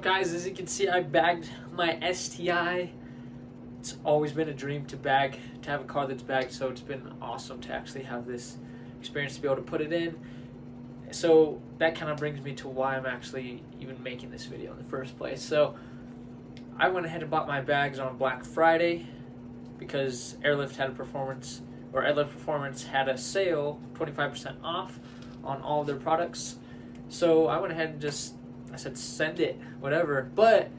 guys? As you can see, I bagged my STI. It's always been a dream to have a car that's bagged, so it's been awesome to actually have this experience to be able to put it in. So that kind of brings me to why I'm actually even making this video in the first place. So I went ahead and bought my bags on Black Friday because Airlift Performance had a sale, 25% off on all of their products. So I went ahead and I said, send it, whatever. But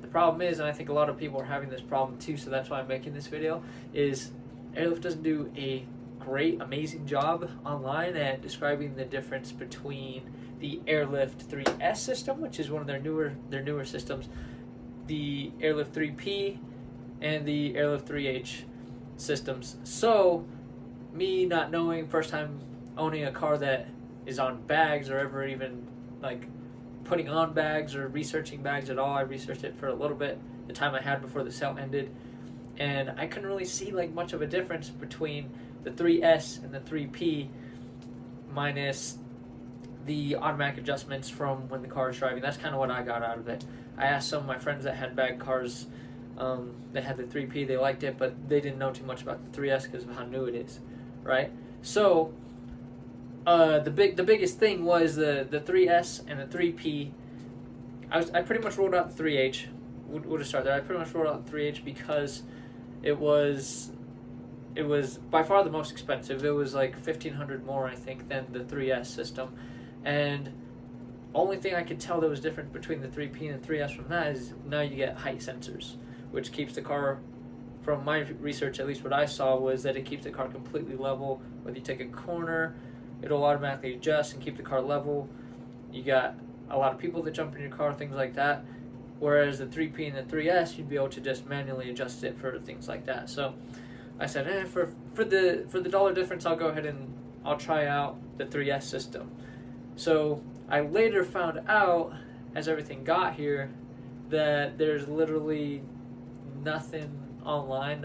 the problem is, and I think a lot of people are having this problem too, so that's why I'm making this video, is Airlift doesn't do a great, amazing job online at describing the difference between the Airlift 3S system, which is one of their newer systems, the Airlift 3P, and the Airlift 3H systems. So me not knowing, first time owning a car that is on bags, or ever even like putting on bags or researching bags at all. I researched it for a little bit, the time I had before the sale ended, and I couldn't really see like much of a difference between the 3S and the 3P, minus the automatic adjustments from when the car is driving. That's kind of what I got out of it. I asked some of my friends that had bag cars that had the 3P, they liked it, but they didn't know too much about the 3S because of how new it is, right? So the biggest thing was the 3S and the 3P. I pretty much rolled out the 3H. We'll just start there. I pretty much rolled out the 3H because it was by far the most expensive. It was like $1,500 more, I think, than the 3S system. And only thing I could tell that was different between the 3P and the 3S from that is now you get height sensors, which keeps the car, from my research, at least what I saw, was that it keeps the car completely level. Whether you take a corner, it'll automatically adjust and keep the car level. You got a lot of people that jump in your car, things like that. Whereas the 3P and the 3S, you'd be able to just manually adjust it for things like that. So I said, for the dollar difference, I'll go ahead and I'll try out the 3S system. So I later found out, as everything got here, that there's literally nothing online.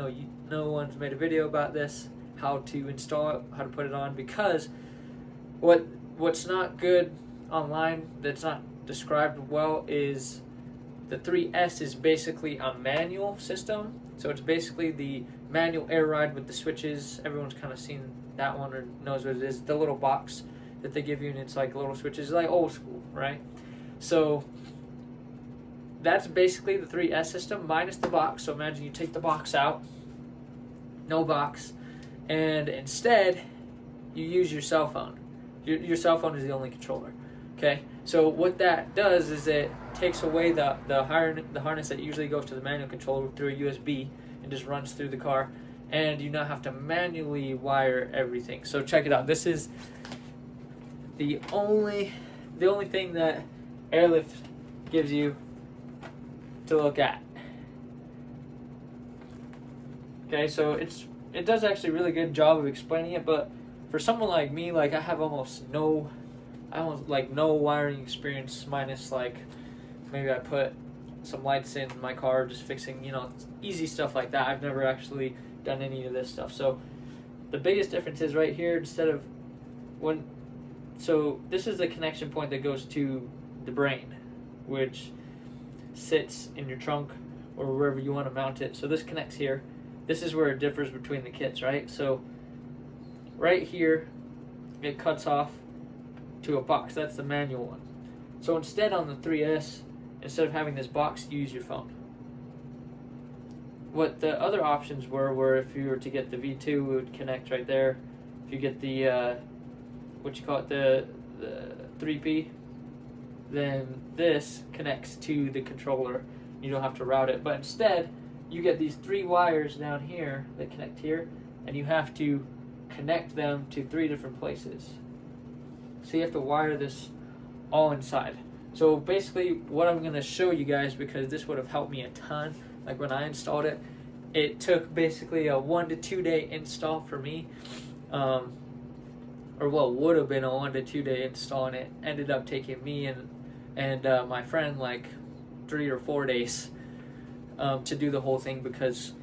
No one's made a video about this, how to install it, how to put it on, because what's not good online, that's not described well, is the 3S is basically a manual system. So it's basically the manual air ride with the switches. Everyone's kind of seen that one or knows what it is. The little box that they give you, and it's like little switches, like old school, right? So that's basically the 3S system minus the box. So imagine you take the box out, no box, and instead you use your cell phone. Your cell phone is the only controller. Okay, so what that does is it takes away the harness that usually goes to the manual controller through a USB and just runs through the car, and you now have to manually wire everything. So check it out. This is the only thing that Airlift gives you to look at. Okay, so it does actually a really good job of explaining it, but for someone like me, like I have almost no wiring experience, minus like maybe I put some lights in my car, just fixing, easy stuff like that. I've never actually done any of this stuff. So the biggest difference is right here, so this is the connection point that goes to the brain, which sits in your trunk or wherever you want to mount it. So this connects here. This is where it differs between the kits, right? So right here, it cuts off to a box. That's the manual one. So instead, on the 3S, instead of having this box, you use your phone. What the other options were if you were to get the V2, it would connect right there. If you get the the 3P, then this connects to the controller. You don't have to route it, but instead you get these 3 wires down here that connect here, and you have to connect them to 3 different places. So you have to wire this all inside. So basically what I'm going to show you guys, because this would have helped me a ton, like when I installed it, it took basically a 1 to 2 day install for me, or what would have been a 1 to 2 day install, and it ended up taking me and my friend like 3 or 4 days to do the whole thing, because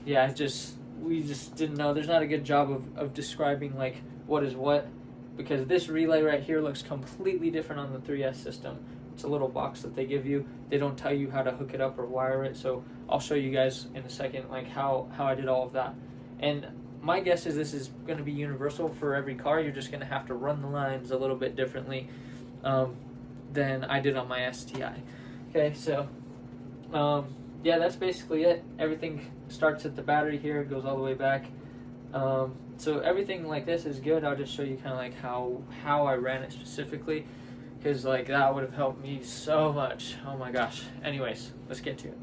we just didn't know. There's not a good job of describing like what is what, because this relay right here looks completely different on the 3S system, It's a little box that they give you. They don't tell you how to hook it up or wire it, so I'll show you guys in a second like how I did all of that. And my guess is this is going to be universal for every car. You're just going to have to run the lines a little bit differently than I did on my STI. Okay, so yeah, that's basically it. Everything starts at the battery here, it goes all the way back. So everything like this is good. I'll just show you kind of like how I ran it specifically, because like that would have helped me so much. Oh my gosh. Anyways, let's get to it.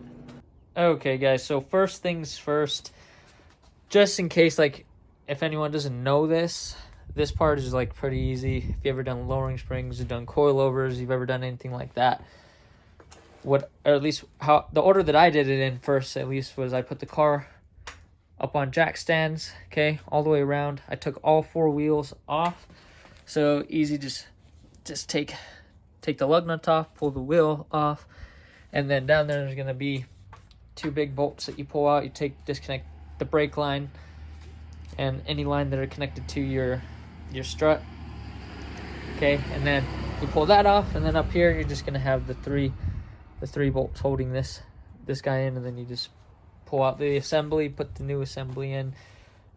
Okay guys, so first things first, just in case like if anyone doesn't know this part is like pretty easy. If you've ever done lowering springs, you've done coilovers, you've ever done anything like that, or at least how the order that I did it in first at least was I put the car up on jack stands, okay, all the way around. I took all 4 wheels off, so easy. Just take the lug nuts off, pull the wheel off, and then down there's gonna be 2 big bolts that you pull out. You disconnect the brake line and any line that are connected to your strut, okay, and then you pull that off, and then up here you're just gonna have the three bolts holding this guy in, and then you just pull out the assembly, put the new assembly in.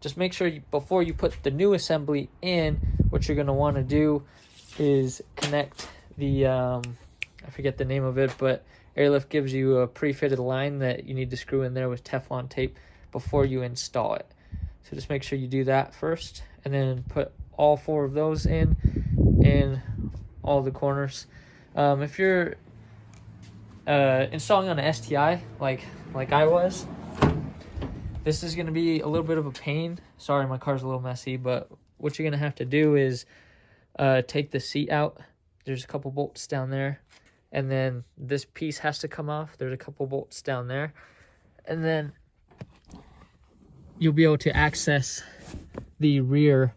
Just make sure before you put the new assembly in, what you're going to want to do is connect the I forget the name of it, but Airlift gives you a pre-fitted line that you need to screw in there with Teflon tape before you install it. So just make sure you do that first, and then put all 4 of those in all the corners. If you're installing on an STI like I was, this is going to be a little bit of a pain. Sorry, my car's a little messy, but what you're going to have to do is take the seat out. There's a couple bolts down there, and then this piece has to come off. There's a couple bolts down there, and then you'll be able to access the rear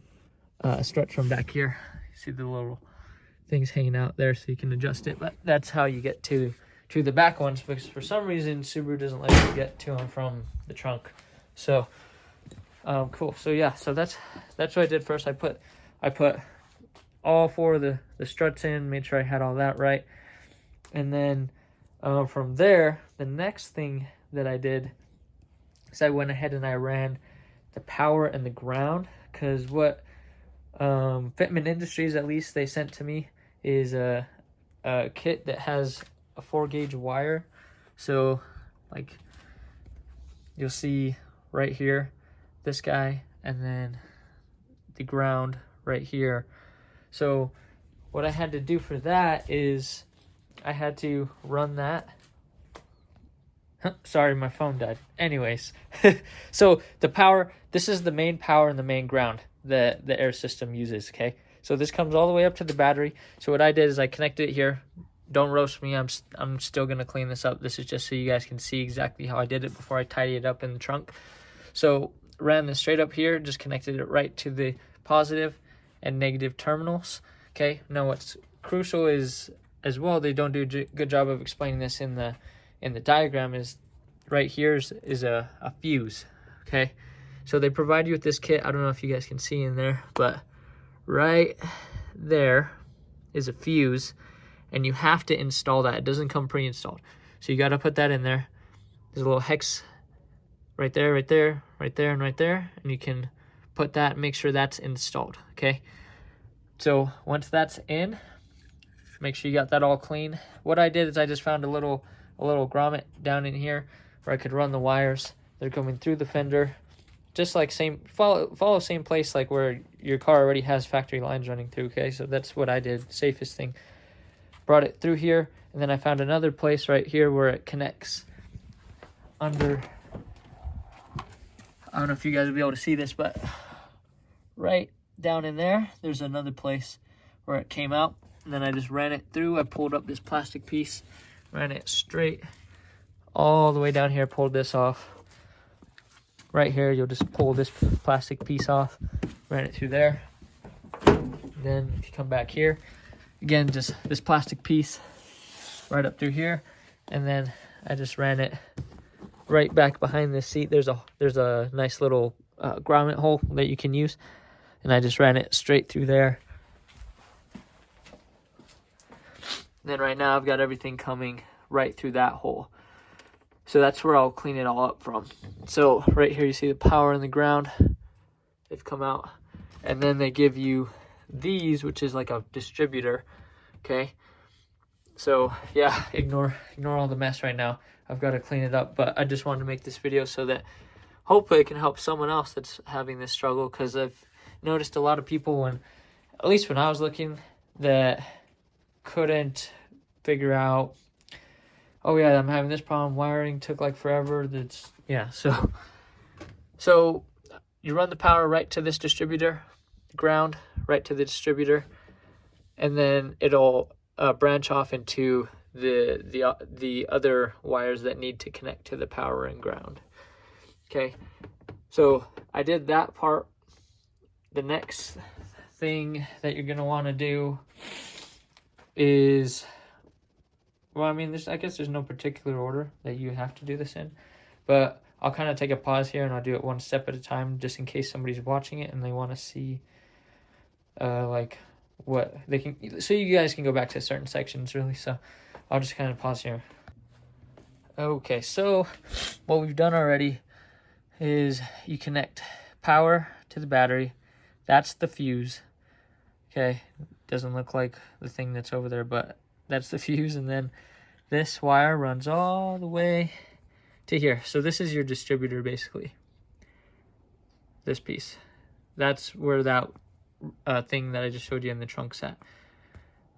strut from back here. See the little things hanging out there, so you can adjust it, but that's how you get to the back ones, because for some reason Subaru doesn't let you get to them from the trunk. So cool. So yeah, so that's what I did first. I put all 4 of the struts in, made sure I had all that right, and then from there, the next thing that I did is I went ahead and I ran the power and the ground, because what Fitment Industries, at least, they sent to me is a kit that has a 4-gauge wire. So like you'll see right here, this guy, and then the ground right here. So what I had to do for that is I had to run that. Sorry, my phone died. Anyways, so the power, this is the main power and the main ground that the air system uses, okay? So this comes all the way up to the battery. So what I did is I connected it here. Don't roast me, I'm still going to clean this up. This is just so you guys can see exactly how I did it before I tidy it up in the trunk. So ran this straight up here, just connected it right to the positive and negative terminals, okay? Now what's crucial is, as well, they don't do a good job of explaining this in the diagram, is right here is a fuse, okay? So they provide you with this kit. I don't know if you guys can see in there, but right there is a fuse, and you have to install that. It doesn't come pre-installed. So you got to put that in there. There's a little hex right there, right there, right there, and right there. And you can put that, make sure that's installed, okay? So once that's in, make sure you got that all clean. What I did is I just found a little grommet down in here where I could run the wires. They're coming through the fender. Just like follow same place like where your car already has factory lines running through, okay? So that's what I did, safest thing. Brought it through here, and then I found another place right here where it connects under. I don't know if you guys will be able to see this, but right down in there, there's another place where it came out, and then I just ran it through. I pulled up this plastic piece, ran it straight all the way down here, pulled this off. Right here, you'll just pull this plastic piece off, ran it through there. Then if you come back here, again, just this plastic piece right up through here, and then I just ran it right back behind this seat. There's a nice little grommet hole that you can use, and I just ran it straight through there. And then right now I've got everything coming right through that hole. So that's where I'll clean it all up from. So right here you see the power and the ground. They've come out. And then they give you these, which is like a distributor. Okay. So yeah, ignore all the mess right now. I've got to clean it up. But I just wanted to make this video so that hopefully it can help someone else that's having this struggle. Because I've noticed a lot of people, at least when I was looking, that couldn't figure out, oh yeah, I'm having this problem, wiring took like forever. That's, yeah, so you run the power right to this distributor, ground right to the distributor, and then it'll branch off into the other wires that need to connect to the power and ground. Okay, so I did that part. The next thing that you're gonna want to do is, well, I mean, I guess there's no particular order that you have to do this in, but I'll kind of take a pause here and I'll do it one step at a time, just in case somebody's watching it and they want to see like what they can, so you guys can go back to certain sections really. So I'll just kind of pause here. Okay, so what we've done already is you connect power to the battery. That's the fuse. Okay, doesn't look like the thing that's over there, but that's the fuse. And then this wire runs all the way to here. So this is your distributor, basically. This piece. That's where that thing that I just showed you in the trunk's at.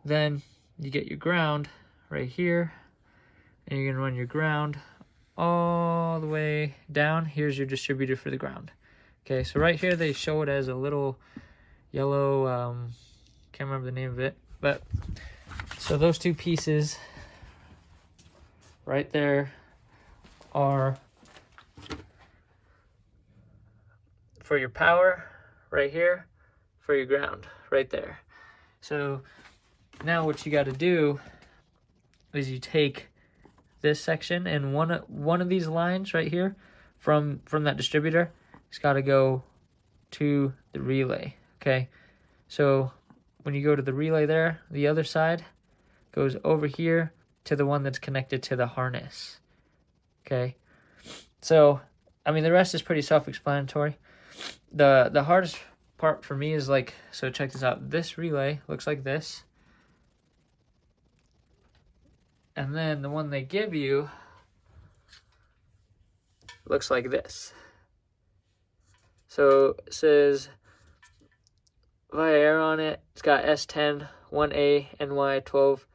Then you get your ground right here, and you're gonna run your ground all the way down. Here's your distributor for the ground. Okay, so right here they show it as a little yellow, can't remember the name of it, but so those two pieces right there are for your power right here, for your ground right there. So now what you got to do is you take this section, and one of these lines right here from that distributor, it's got to go to the relay. Okay, so when you go to the relay there, the other side goes over here to the one that's connected to the harness. Okay, so I mean the rest is pretty self-explanatory. The hardest part for me is like, so check this out. This relay looks like this, and then the one they give you looks like this. So it says via Aero on it. It's got S10, 1A, NY, 12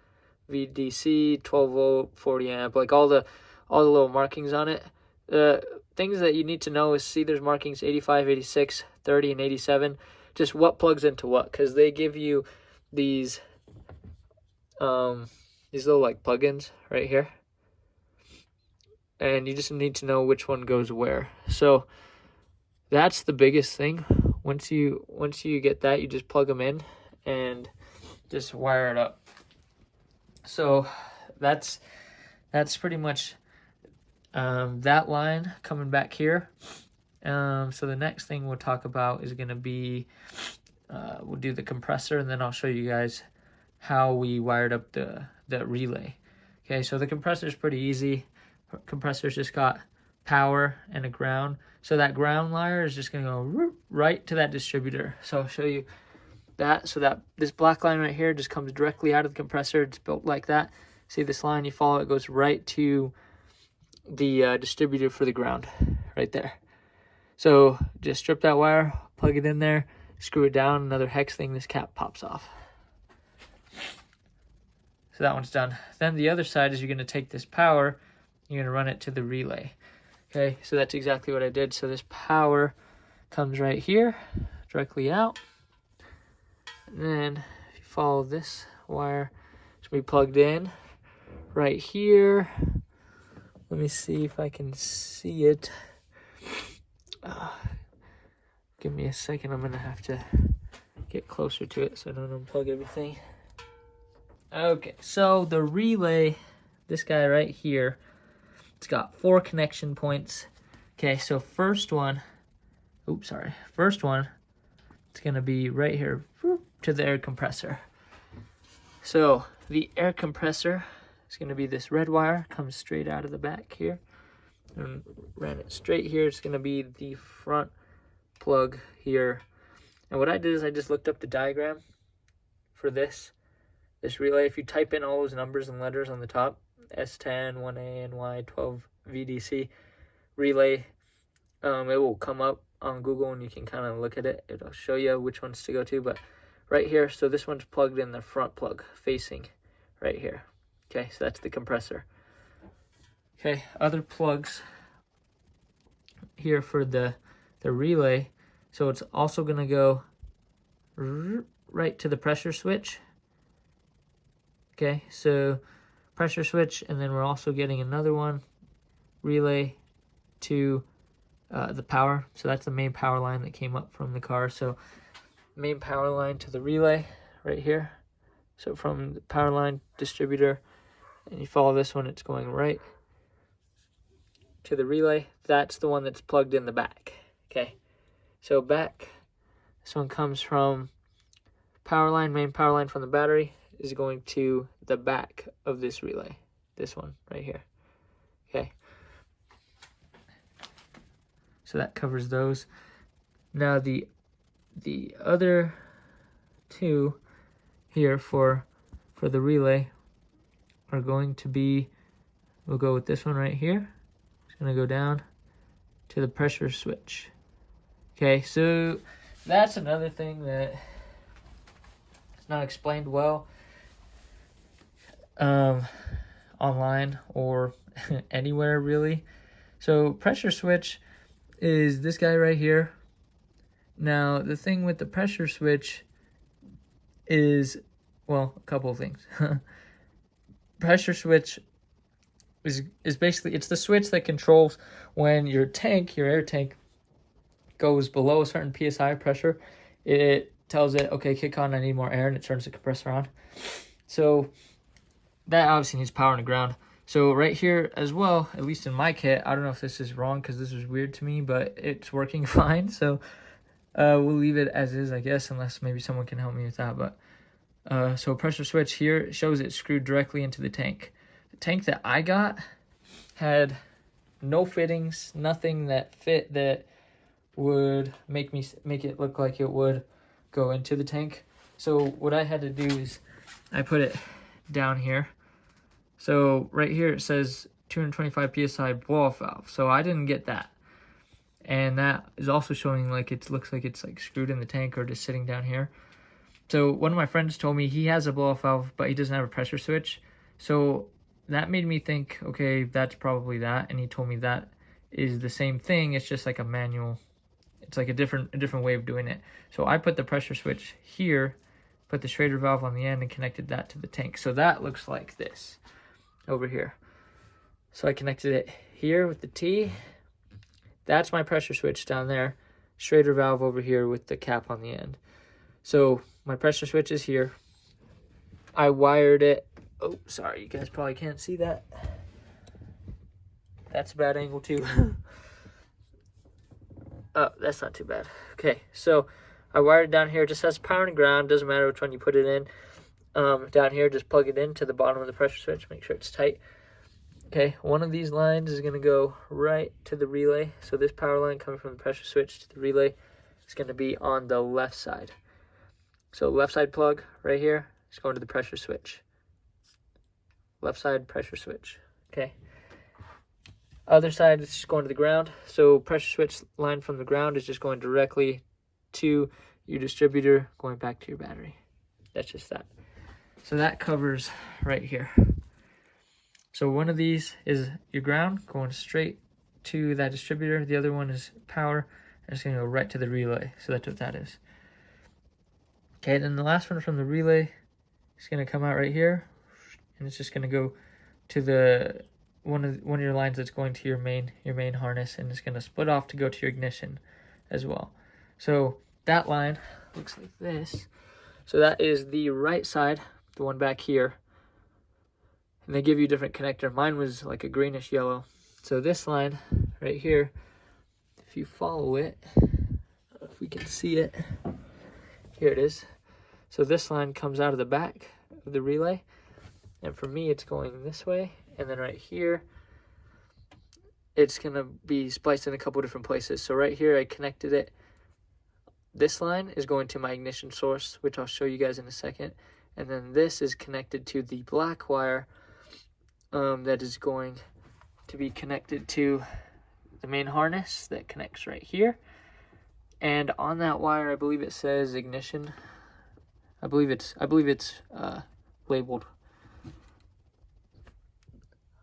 VDC, 12 volt, 40 amp, like all the little markings on it. The things that you need to know is, see there's markings 85, 86, 30, and 87. Just what plugs into what, because they give you these little like plugins right here, and you just need to know which one goes where. So that's the biggest thing. Once you get that, you just plug them in and just wire it up. So that's pretty much that line coming back here. So the next thing we'll talk about is going to be, we'll do the compressor, and then I'll show you guys how we wired up the relay. Okay, so the compressor is pretty easy. Compressor's just got power and a ground. So that ground wire is just going to go right to that distributor. So I'll show you that. So that this black line right here just comes directly out of the compressor. It's built like that. See this line, you follow it, goes right to the distributor for the ground right there. So just strip that wire, plug it in there, screw it down, another hex thing, this cap pops off. So that one's done. Then the other side is you're going to take this power, you're going to run it to the relay. Okay, so that's exactly what I did. So this power comes right here, directly out. And then if you follow this wire, it's going to be plugged in right here. Let me see if I can see it. Give me a second. I'm going to have to get closer to it so I don't unplug everything. Okay, so the relay, this guy right here, it's got 4 connection points. Okay, so first one, it's going to be right here to the air compressor. So the air compressor is going to be this red wire, comes straight out of the back here. And ran it straight here. It's going to be the front plug here. And what I did is I just looked up the diagram for this relay. If you type in all those numbers and letters on the top, S10, 1A, NY, 12, VDC, relay, it will come up on Google and you can kind of look at it. It'll show you which ones to go to. But right here, so this one's plugged in the front plug facing right here. Okay, so that's the compressor. Okay, other plugs here for the relay. So it's also going to go right to the pressure switch. Okay, so pressure switch, and then we're also getting another one, relay to the power. So that's the main power line that came up from the car. So main power line to the relay right here. So from the power line distributor, and you follow this one, it's going right to the relay. That's the one that's plugged in the back. Okay, so back, this one comes from power line, main power line from the battery is going to the back of this relay. This one right here. Okay, so that covers those. Now the other two here for the relay are going to be, we'll go with this one right here. It's going to go down to the pressure switch. Okay, so that's another thing that is not explained well online or anywhere really. So pressure switch is this guy right here. Now the thing with the pressure switch is, well, a couple of things. Pressure switch is basically, it's the switch that controls when your tank, your air tank, goes below a certain PSI pressure. It tells it, okay, kick on, I need more air, and it turns the compressor on. So that obviously needs power on the ground. So right here as well, at least in my kit, I don't know if this is wrong because this is weird to me, but it's working fine. So we'll leave it as is, I guess, unless maybe someone can help me with that. But so pressure switch here shows it screwed directly into the tank. The tank that I got had no fittings, nothing that fit that would make it look like it would go into the tank. So what I had to do is I put it down here. So right here it says 225 psi blow-off valve. So I didn't get that. And that is also showing like it looks like it's like screwed in the tank or just sitting down here. So one of my friends told me he has a blow-off valve, but he doesn't have a pressure switch. So that made me think, okay, that's probably that. And he told me that is the same thing. It's just like a manual. It's like a different way of doing it. So I put the pressure switch here, put the Schrader valve on the end, and connected that to the tank. So that looks like this over here. So I connected it here with the T. That's my pressure switch down there. Schrader valve over here with the cap on the end. So my pressure switch is here. I wired it. Oh, sorry, you guys probably can't see that. That's a bad angle too. Oh, that's not too bad. Okay, so I wired it down here. It just has power and ground. Doesn't matter which one you put it in. Down here, just plug it into the bottom of the pressure switch. Make sure it's tight. Okay, one of these lines is going to go right to the relay. So this power line coming from the pressure switch to the relay is going to be on the left side. So left side plug right here is going to the pressure switch. Left side pressure switch. Okay. Other side is just going to the ground. So pressure switch line from the ground is just going directly to your distributor, going back to your battery. That's just that. So that covers right here. So one of these is your ground, going straight to that distributor. The other one is power, and it's going to go right to the relay. So that's what that is. Okay, then the last one from the relay is going to come out right here, and it's just going to go to the one of your lines that's going to your main harness, and it's going to split off to go to your ignition as well. So that line looks like this. So that is the right side, the one back here. And they give you a different connector. Mine was like a greenish yellow. So this line right here, if you follow it, if we can see it, here it is. So this line comes out of the back of of the relay. And for me, it's going this way. And then right here, it's going to be spliced in a couple different places. So right here, I connected it. This line is going to my ignition source, which I'll show you guys in a second. And then this is connected to the black wire that is going to be connected to the main harness that connects right here. And on that wire, I believe it says ignition. I believe it's labeled.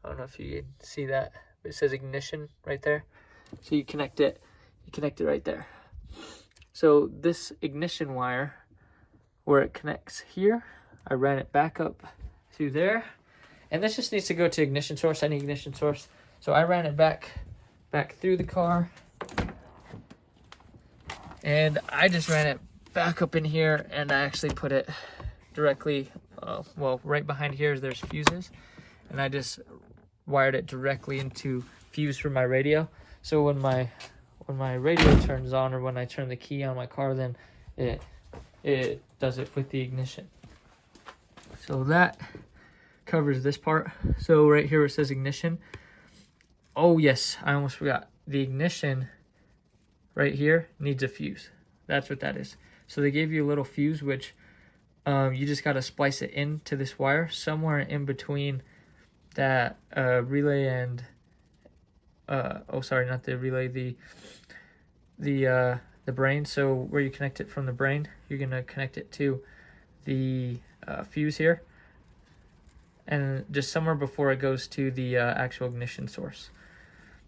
I don't know if you can see that, but it says ignition right there. So you connect it right there. So this ignition wire, where it connects here, I ran it back up through there. And this just needs to go to ignition source, any ignition source. So I ran it back through the car. And I just ran it back up in here, and I actually put it directly, well, right behind here there's fuses. And I just wired it directly into fuse for my radio. So when my radio turns on, or when I turn the key on my car, then it does it with the ignition. So that covers this part. So right here it says ignition. Oh yes, I almost forgot. The ignition right here needs a fuse. That's what that is. So they gave you a little fuse, which you just got to splice it into this wire somewhere in between that relay and oh sorry, not the relay, the brain. So where you connect it from the brain, you're gonna connect it to the fuse here, and just somewhere before it goes to the actual ignition source.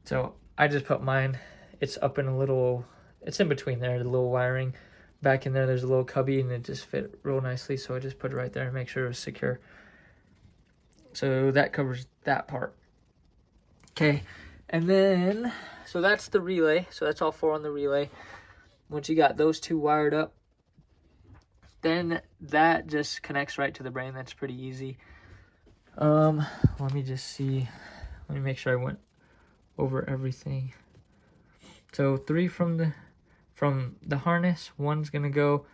So I just put mine, it's up in a little, it's in between there, the little wiring. Back in there, there's a little cubby, and it just fit real nicely, so I just put it right there and make sure it was secure. So that covers that part. Okay, and then, so that's the relay. So that's all four on the relay. Once you got those two wired up, then that just connects right to the brain. That's pretty easy. Let me just see. Let me make sure I went over everything. So 3 from the harness, 1's gonna go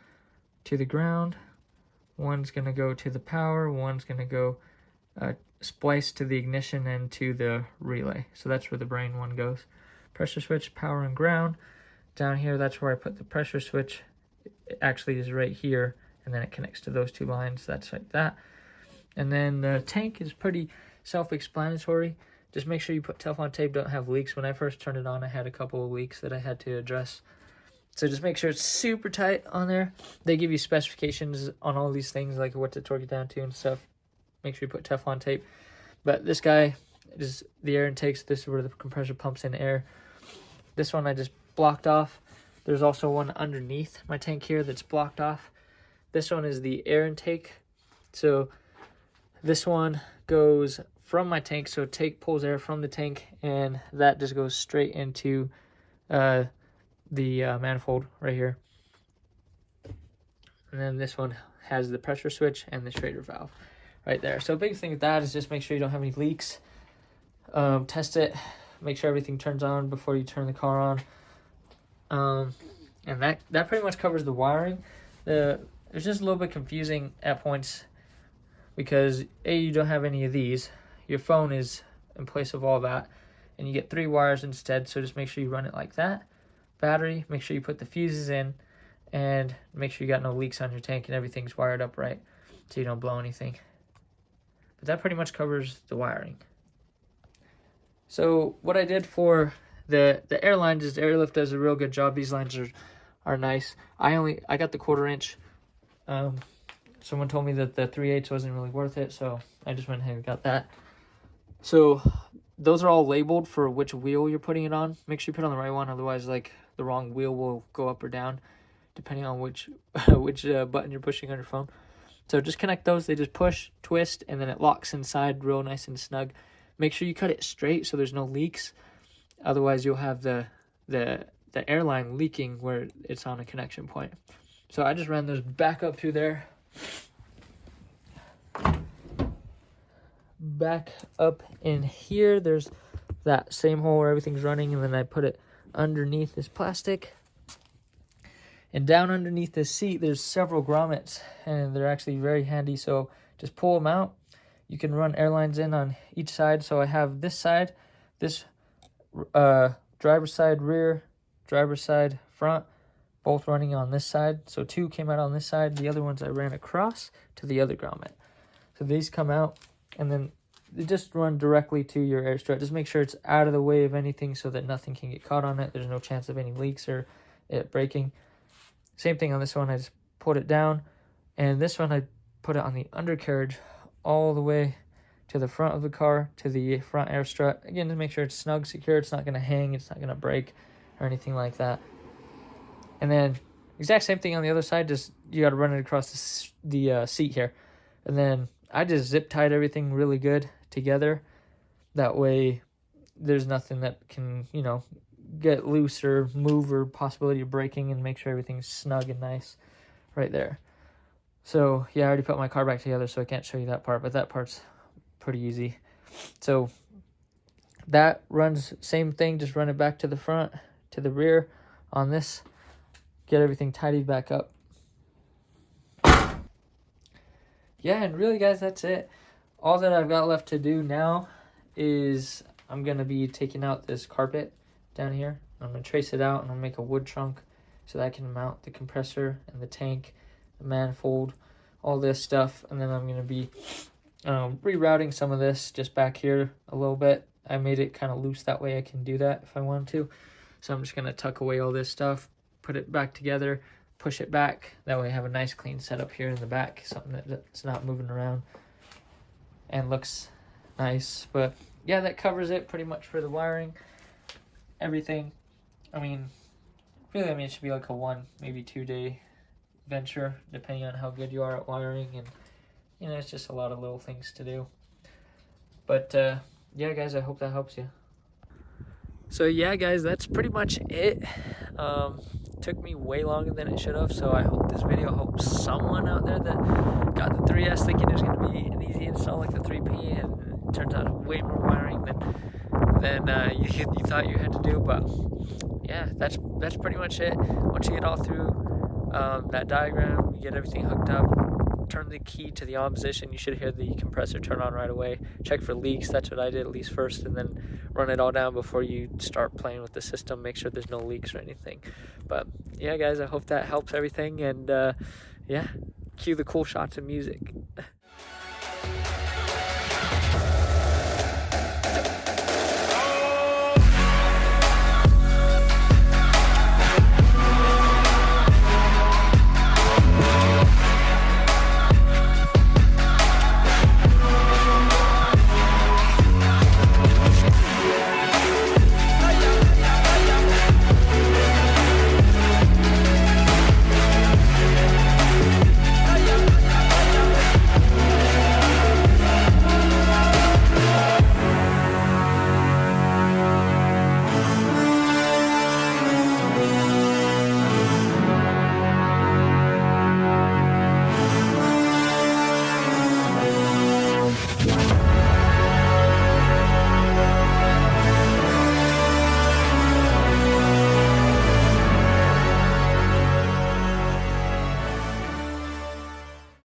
to the ground, 1's gonna go to the power, 1's gonna go spliced to the ignition and to the relay. So that's where the brain one goes. Pressure switch, power and ground. Down here, that's where I put the pressure switch. It actually is right here, and then it connects to those two lines. That's like that. And then the tank is pretty self-explanatory. Just make sure you put Teflon tape, don't have leaks. When I first turned it on, I had a couple of leaks that I had to address. So just make sure it's super tight on there. They give you specifications on all these things, like what to torque it down to and stuff. Make sure you put Teflon tape. But this guy is the air intakes. This is where the compressor pumps in air. This one I just blocked off. There's also one underneath my tank here that's blocked off. This one is the air intake. So this one goes from my tank. So tank pulls air from the tank, and that just goes straight into the manifold right here. And then this one has the pressure switch and the Schrader valve right there. So big thing with that is just make sure you don't have any leaks. Test it, make sure everything turns on before you turn the car on. And that pretty much covers the wiring. It's just a little bit confusing at points because you don't have any of these. Your phone is in place of all that, and you get 3 wires instead. So just make sure you run it like that. Battery, make sure you put the fuses in, and make sure you got no leaks on your tank and everything's wired up right so you don't blow anything. But that pretty much covers the wiring. So what I did for the airlines is Airlift does a real good job. These lines are nice. I got the 1/4 inch. Someone told me that the 3/8 wasn't really worth it, so I just went ahead and got that. So those are all labeled for which wheel you're putting it on. Make sure you put on the right one, otherwise like the wrong wheel will go up or down depending on which button you're pushing on your phone. So just connect those. They just push, twist, and then it locks inside real nice and snug. Make sure you cut it straight so there's no leaks. Otherwise, you'll have the airline leaking where it's on a connection point. So I just ran those back up through there. Back up in here, there's that same hole where everything's running, and then I put it underneath this plastic. And down underneath this seat, there's several grommets, and they're actually very handy. So just pull them out. You can run airlines in on each side. So I have this side, this driver's side rear, driver's side front, both running on this side. So 2 came out on this side. The other ones I ran across to the other grommet. So these come out, and then they just run directly to your air strut. Just make sure it's out of the way of anything so that nothing can get caught on it. There's no chance of any leaks or it breaking. Same thing on this one. I just put it down, and this one I put it on the undercarriage all the way to the front of the car, to the front air strut. Again, to make sure it's snug, secure. It's not going to hang. It's not going to break or anything like that. And then exact same thing on the other side. Just you got to run it across the seat here. And then I just zip tied everything really good together. That way there's nothing that can, you know, get loose or move or possibility of breaking, and make sure everything's snug and nice right there. So yeah, I already put my car back together, so I can't show you that part, but that part's pretty easy. So that runs same thing, just run it back to the front, to the rear on this, get everything tidied back up. Yeah, and really guys, that's it. All that I've got left to do now is I'm going to be taking out this carpet down here. I'm going to trace it out and I'll make a wood trunk so that I can mount the compressor and the tank, the manifold, all this stuff. And then I'm going to be rerouting some of this just back here a little bit. I made it kind of loose, that way I can do that if I want to. So I'm just going to tuck away all this stuff, put it back together, push it back. That way I have a nice clean setup here in the back, something that's not moving around and looks nice. But yeah, that covers it pretty much for the wiring, everything. I mean, really, it should be like a 1, maybe 2 day venture, depending on how good you are at wiring. And, you know, it's just a lot of little things to do. But, yeah, guys, I hope that helps you. So, yeah, guys, that's pretty much it. Took me way longer than it should have, so I hope this video helps someone out there that got the 3S thinking it was going to be an easy install like the 3P, and it turns out way more wiring than you thought you had to do. But yeah, that's pretty much it. Once you get all through that diagram, you get everything hooked up, turn the key to the on position, you should hear the compressor turn on right away. Check for leaks, that's what I did at least first, and then run it all down before you start playing with the system. Make sure there's no leaks or anything. But yeah, guys, I hope that helps everything, and yeah, cue the cool shots of music.